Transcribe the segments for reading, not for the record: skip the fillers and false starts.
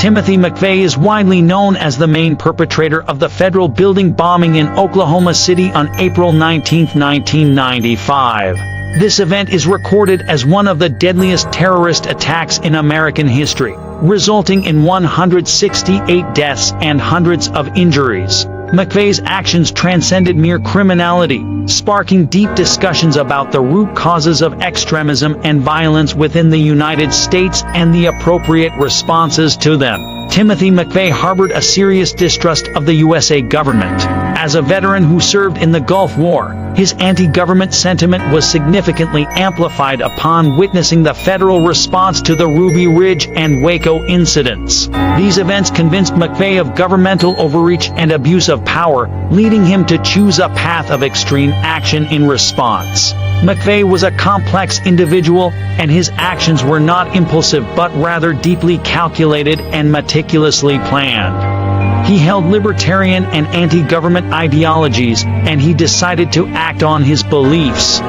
Timothy McVeigh is widely known as the main perpetrator of the federal building bombing in Oklahoma City on April 19, 1995. This event is recorded as one of the deadliest terrorist attacks in American history, resulting in 168 deaths and hundreds of injuries. McVeigh's actions transcended mere criminality, sparking deep discussions about the root causes of extremism and violence within the United States and the appropriate responses to them. Timothy McVeigh harbored a serious distrust of the USA government. As a veteran who served in the Gulf War, his anti-government sentiment was significantly amplified upon witnessing the federal response to the Ruby Ridge and Waco incidents. These events convinced McVeigh of governmental overreach and abuse of power, leading him to choose a path of extreme action in response. McVeigh was a complex individual, and his actions were not impulsive but rather deeply calculated and meticulously planned. He held libertarian and anti-government ideologies, and he decided to act on his beliefs.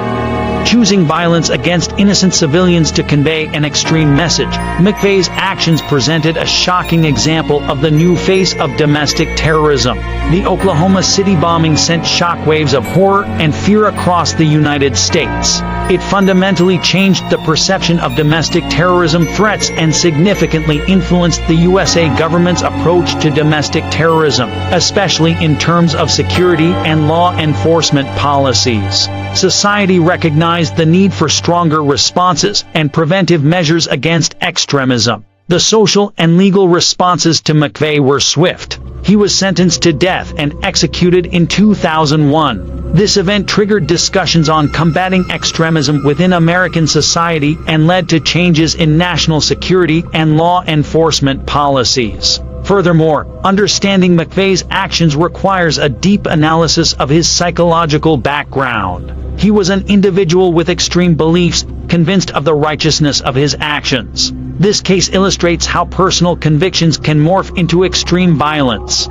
Choosing violence against innocent civilians to convey an extreme message, McVeigh's actions presented a shocking example of the new face of domestic terrorism. The Oklahoma City bombing sent shockwaves of horror and fear across the United States. It fundamentally changed the perception of domestic terrorism threats and significantly influenced the USA government's approach to domestic terrorism, especially in terms of security and law enforcement policies. Society recognized the need for stronger responses and preventive measures against extremism. The social and legal responses to McVeigh were swift. He was sentenced to death and executed in 2001. This event triggered discussions on combating extremism within American society and led to changes in national security and law enforcement policies. Furthermore, understanding McVeigh's actions requires a deep analysis of his psychological background. He was an individual with extreme beliefs, convinced of the righteousness of his actions. This case illustrates how personal convictions can morph into extreme violence.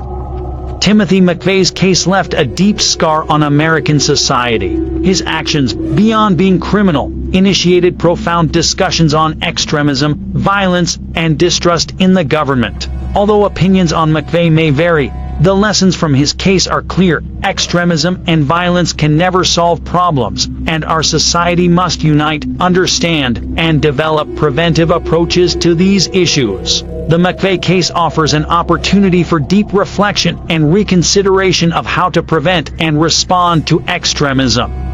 Timothy McVeigh's case left a deep scar on American society. His actions, beyond being criminal, initiated profound discussions on extremism, violence, and distrust in the government. Although opinions on McVeigh may vary, the lessons from his case are clear. Extremism and violence can never solve problems, and our society must unite, understand, and develop preventive approaches to these issues. The McVeigh case offers an opportunity for deep reflection and reconsideration of how to prevent and respond to extremism.